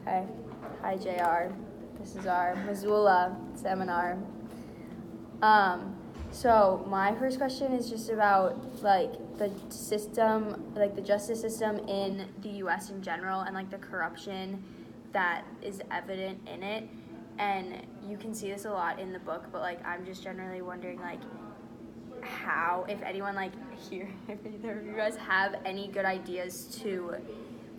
Okay. Hi, JR. This is our Missoula seminar. So my first question is just about like the system, like the justice system in the U.S. in general, and like the corruption that is evident in it. And you can see this a lot in the book, but like I'm just generally wondering like how, if anyone like here, if either of you guys have any good ideas to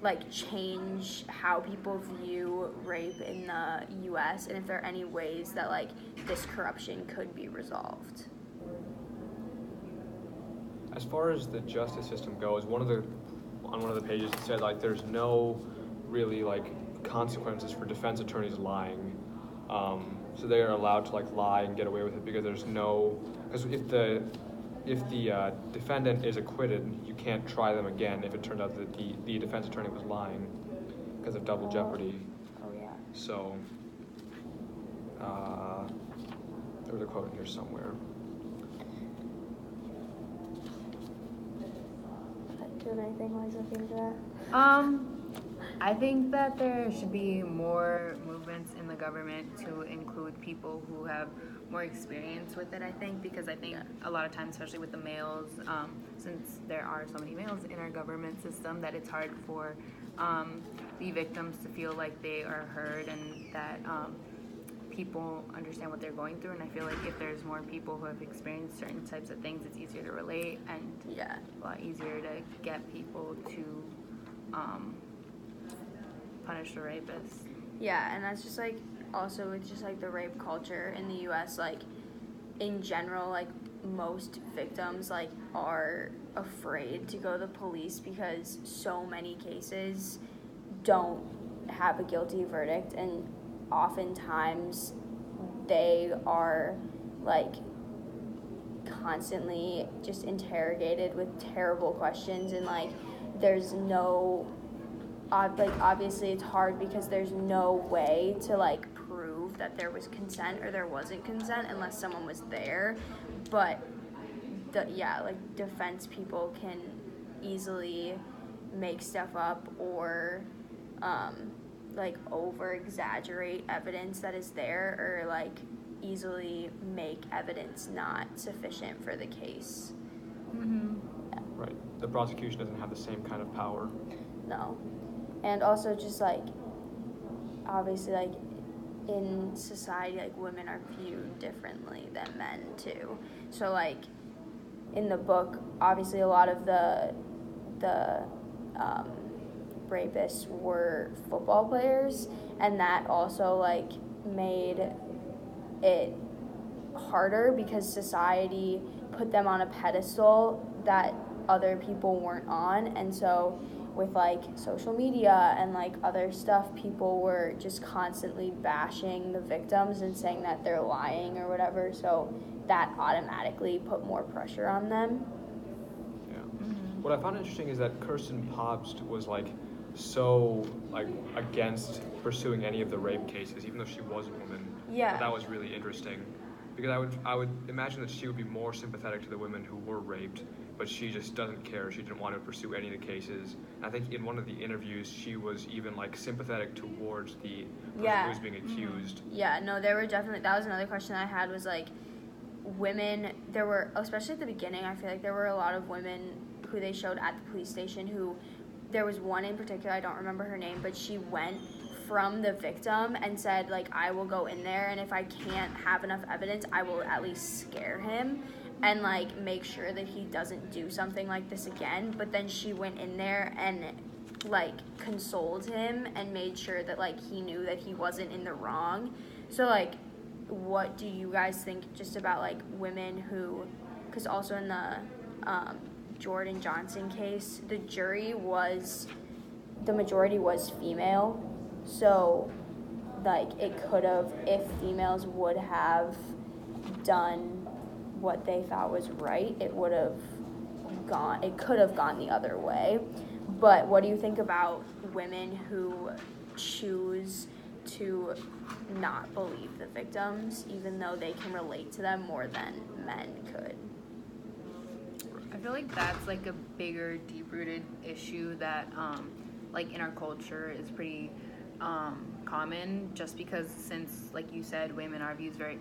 like change how people view rape in the US, and if there are any ways that like this corruption could be resolved. As far as the justice system goes, on one of the pages it said like there's no really like consequences for defense attorneys lying. So they are allowed to like lie and get away with it because because if the defendant is acquitted, you can't try them again if it turned out that the defense attorney was lying because of double jeopardy. Oh yeah. So there was a quote in here somewhere. Do you have anything while he's looking into that? I think that there should be more movements in the government to include people who have more experience with it, I think, because I think a lot of times, especially with the males, since there are so many males in our government system, that it's hard for the victims to feel like they are heard and that people understand what they're going through. And I feel like if there's more people who have experienced certain types of things, it's easier to relate and a lot easier to get people to punish the rapists. Yeah, and that's just like also with just like the rape culture in the US, like in general, like most victims like are afraid to go to the police because so many cases don't have a guilty verdict, and oftentimes they are like constantly just interrogated with terrible questions, and like there's no like obviously it's hard because there's no way to like prove that there was consent or there wasn't consent unless someone was there. But like defense people can easily make stuff up or like over exaggerate evidence that is there, or like easily make evidence not sufficient for the case. Mm-hmm. Yeah. Right. The prosecution doesn't have the same kind of power. No. And also just like obviously like in society like women are viewed differently than men too. So like in the book obviously a lot of the rapists were football players, and that also like made it harder because society put them on a pedestal that other people weren't on. And so with like social media and like other stuff, people were just constantly bashing the victims and saying that they're lying or whatever, so that automatically put more pressure on them. Yeah. Mm-hmm. What I found interesting is that Kirsten Pobst was like so like against pursuing any of the rape cases, even though she was a woman. Yeah. That was really interesting, because I would imagine that she would be more sympathetic to the women who were raped, but she just doesn't care. She didn't want to pursue any of the cases. And I think in one of the interviews, she was even like sympathetic towards the person who was being accused. Yeah, no, there were definitely, that was another question I had, was like women, there were, especially at the beginning, I feel like there were a lot of women who they showed at the police station who, there was one in particular, I don't remember her name, but she went from the victim and said, like, I will go in there, and if I can't have enough evidence, I will at least scare him and, like, make sure that he doesn't do something like this again. But then she went in there and, like, consoled him and made sure that, like, he knew that he wasn't in the wrong. So, like, what do you guys think just about, like, women who, because also in the Jordan Johnson case, the majority was female. So, like, it could have, if females would have done what they thought was right, it could have gone the other way. But what do you think about women who choose to not believe the victims, even though they can relate to them more than men could? I feel like that's like a bigger, deep-rooted issue that, like in our culture, is pretty common, just because, since, like you said, women are viewed very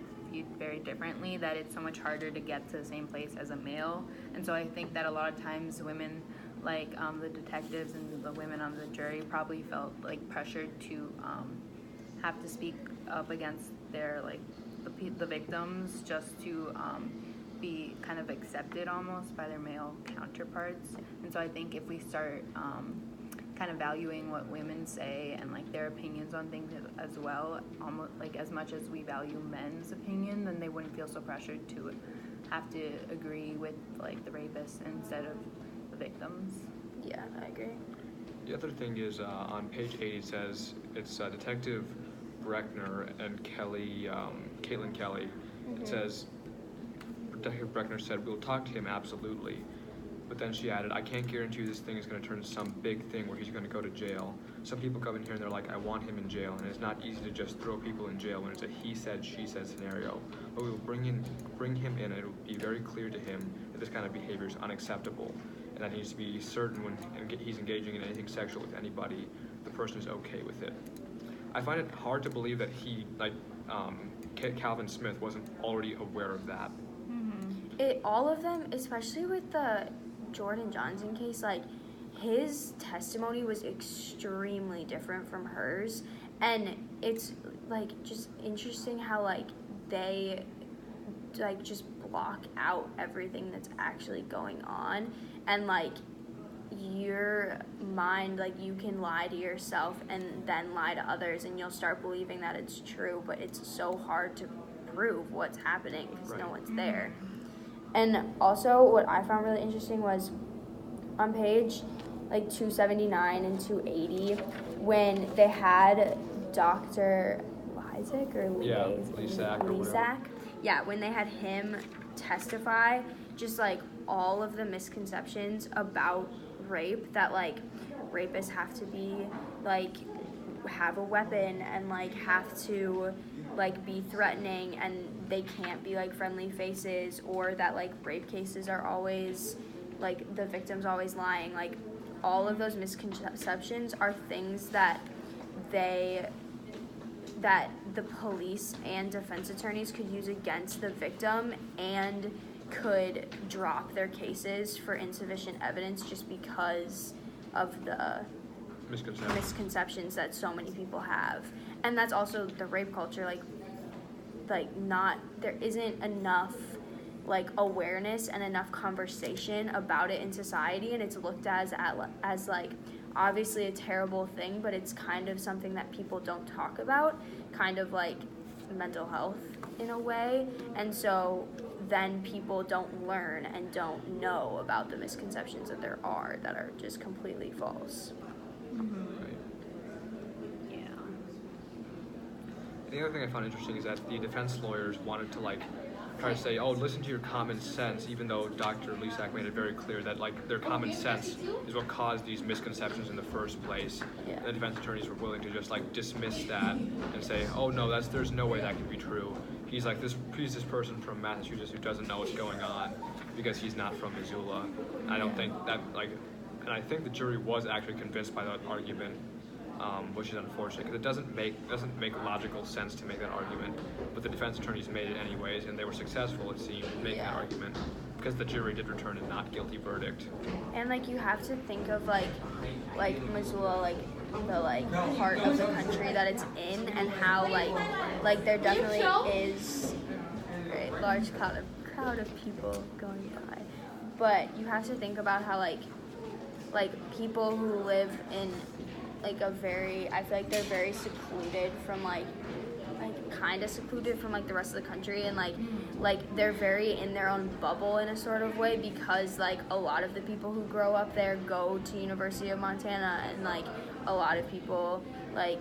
differently, that it's so much harder to get to the same place as a male. And so I think that a lot of times women, like the detectives and the women on the jury, probably felt like pressured to have to speak up against their, like, the victims, just to be kind of accepted almost by their male counterparts. And so I think if we start kind of valuing what women say and like their opinions on things as well, almost like as much as we value men's opinion, then they wouldn't feel so pressured to have to agree with like the rapists instead of the victims. Yeah, I agree. The other thing is on page 80 it says it's Detective Breckner and Caitlin Kelly. It says, Detective Breckner said, "We'll talk to him, absolutely." But then she added, "I can't guarantee you this thing is going to turn into some big thing where he's going to go to jail. Some people come in here and they're like, I want him in jail, and it's not easy to just throw people in jail when it's a he said, she said scenario. But we will bring him in, and it will be very clear to him that this kind of behavior is unacceptable, and that he needs to be certain when he's engaging in anything sexual with anybody, the person is okay with it." I find it hard to believe that he, like, Calvin Smith wasn't already aware of that. All of them, especially with the Jordan Johnson case, like, his testimony was extremely different from hers, and it's like just interesting how like they like just block out everything that's actually going on, and like your mind, like, you can lie to yourself and then lie to others, and you'll start believing that it's true, but it's so hard to prove what's happening because no one's there. And also what I found really interesting was on page like 279 and 280 when they had Dr. Lysak or Lysak. Yeah, when they had him testify, just like all of the misconceptions about rape, that like rapists have to be like have a weapon and like have to like be threatening, and they can't be like friendly faces, or that like rape cases are always like the victim's always lying. Like all of those misconceptions are things that the police and defense attorneys could use against the victim and could drop their cases for insufficient evidence just because of the misconceptions that so many people have. And that's also the rape culture, like not, there isn't enough like awareness and enough conversation about it in society, and it's looked as like obviously a terrible thing, but it's kind of something that people don't talk about, kind of like mental health in a way. And so then people don't learn and don't know about the misconceptions that there are that are just completely false. Right. Yeah. The other thing I found interesting is that the defense lawyers wanted to like try to say, oh, listen to your common sense, even though Dr. Lysak made it very clear that like their common sense is what caused these misconceptions in the first place. Yeah. And the defense attorneys were willing to just like dismiss that and say, oh no, there's no way that can be true. He's this person from Massachusetts who doesn't know what's going on because he's not from Missoula. And I don't think that and I think the jury was actually convinced by that argument, which is unfortunate because it doesn't make logical sense to make that argument. But the defense attorneys made it anyways, and they were successful, it seemed, in making that argument because the jury did return a not guilty verdict. And like you have to think of like Missoula, like the like part of the country that it's in, and how like there definitely is a very large crowd of people going by. But you have to think about how like people who live in like a very, I feel like they're very secluded from like kind of secluded from like the rest of the country, and like they're very in their own bubble in a sort of way, because like a lot of the people who grow up there go to University of Montana, and like a lot of people like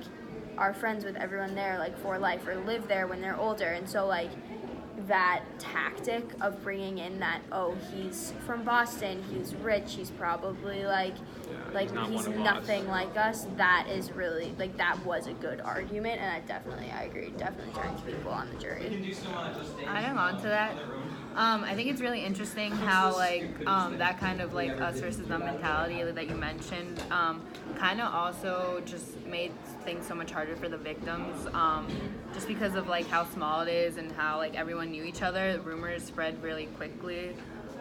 are friends with everyone there like for life, or live there when they're older. And so like that tactic of bringing in that, oh, he's from Boston, he's rich, he's probably he's nothing like us, that is really like, that was a good argument, and I agree, definitely turns people on the jury. Adding on to that, I think it's really interesting how that kind of us versus them mentality that you mentioned kind of also just made things so much harder for the victims, just because of how small it is and how everyone knew each other. The rumors spread really quickly,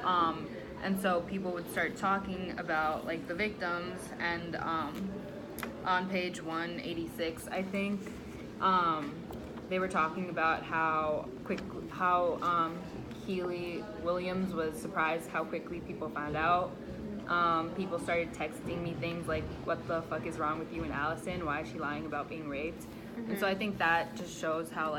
and so people would start talking about the victims, and on page 186, I think, they were talking about how Keely Williams was surprised how quickly people found out. People started texting me things like, "What the fuck is wrong with you and Allison? Why is she lying about being raped?" And so I think that just shows how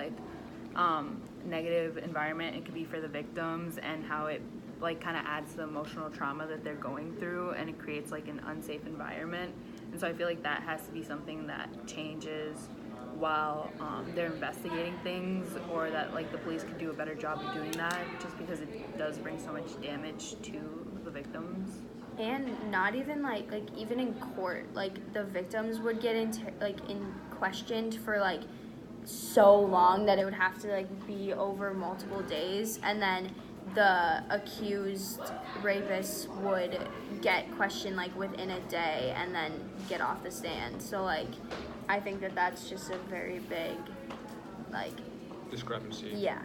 negative environment it could be for the victims, and how it kind of adds to the emotional trauma that they're going through, and it creates an unsafe environment. And so I feel that has to be something that changes while they're investigating things, or that the police could do a better job of doing that, just because it does bring so much damage to the victims. And not even even in court, the victims would get in questioned for so long that it would have to be over multiple days, and then the accused rapist would get questioned within a day and then get off the stand. So I think that that's just a very big discrepancy. Yeah.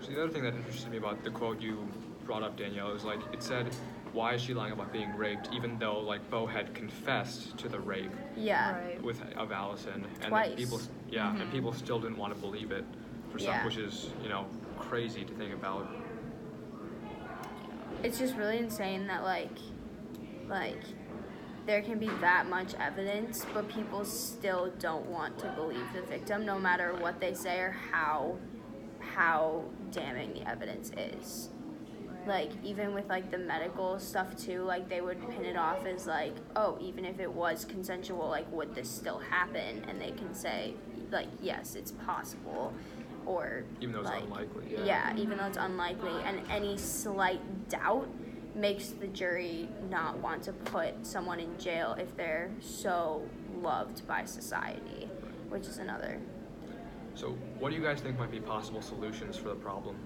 So the other thing that interested me about the quote you brought up, Danielle, is it said, "Why is she lying about being raped?" Even though Bo had confessed to the rape. Yeah. Right. Of Allison, and twice. People, and people still didn't want to believe it for some, which is crazy to think about. It's just really insane that there can be that much evidence, but people still don't want to believe the victim, no matter what they say or how damning the evidence is. Even with the medical stuff too, they would pin it off as oh, even if it was consensual, would this still happen? And they can say yes, it's possible, or even though it's unlikely. Yeah, even though it's unlikely, and any slight doubt makes the jury not want to put someone in jail if they're so loved by society, which is another. So what do you guys think might be possible solutions for the problem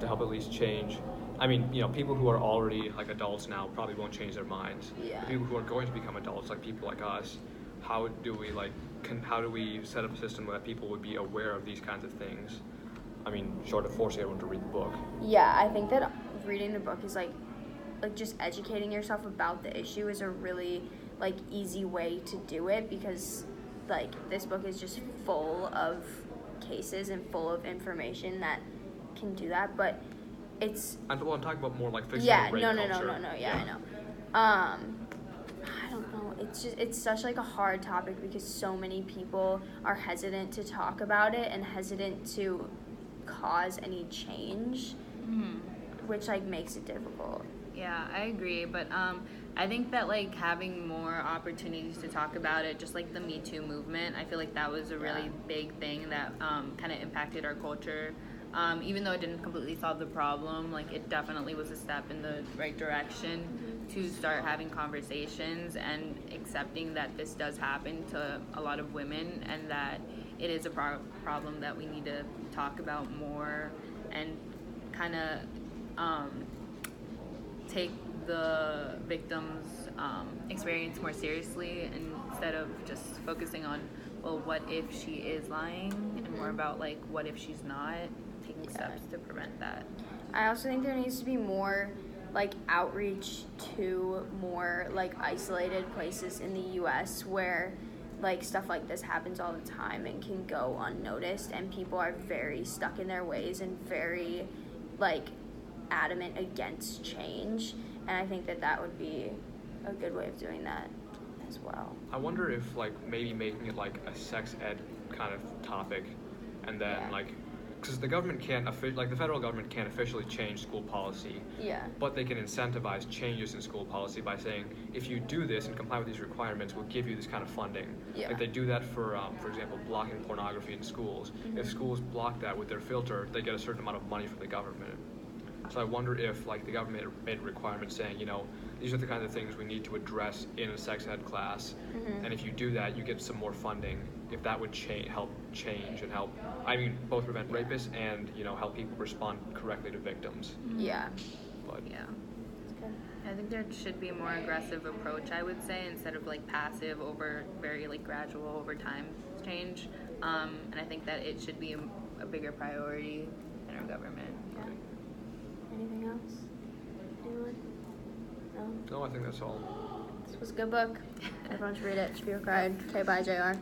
to help at least change? I mean, people who are already adults now probably won't change their minds. Yeah. The people who are going to become adults, people like us, how do we how do we set up a system where people would be aware of these kinds of things? I mean, short of forcing everyone to read the book. Yeah, I think that reading the book is just educating yourself about the issue is a really easy way to do it, because this book is just full of cases and full of information that can do that. But it's I'm talking about more fictional rape no, culture. I know. I don't know. It's such a hard topic, because so many people are hesitant to talk about it and hesitant to cause any change, which makes it difficult. Yeah, I agree, but I think that having more opportunities to talk about it, just the Me Too movement, I feel that was a really big thing that kind of impacted our culture. Even though it didn't completely solve the problem, it definitely was a step in the right direction to start having conversations and accepting that this does happen to a lot of women, and that it is a problem that we need to talk about more, and kind of take the victim's experience more seriously, and instead of just focusing on, well, what if she is lying, and more about what if she's not, taking steps to prevent that. I also think there needs to be more outreach to more isolated places in the US where stuff like this happens all the time and can go unnoticed, and people are very stuck in their ways and very adamant against change, and I think that would be a good way of doing that as well. I wonder if maybe making it a sex ed kind of topic, and then because the government can't the federal government can't officially change school policy. Yeah. But they can incentivize changes in school policy by saying, if you do this and comply with these requirements, we'll give you this kind of funding. Yeah. They do that for example, blocking pornography in schools. If schools block that with their filter, they get a certain amount of money from the government. So I wonder if the government made a requirement saying, these are the kinds of things we need to address in a sex ed class, and if you do that, you get some more funding. if that would help change and help, I mean, both prevent rapists and, you know, help people respond correctly to victims. Yeah. But Yeah. That's good. I think there should be a more aggressive approach, I would say, instead of like passive over very like gradual over time change. And I think that it should be a bigger priority in our government. Yeah. Anything else? Anyone? No? no, I think that's all. This was a good book. Everyone should read it. Should be required. Okay, bye, JR.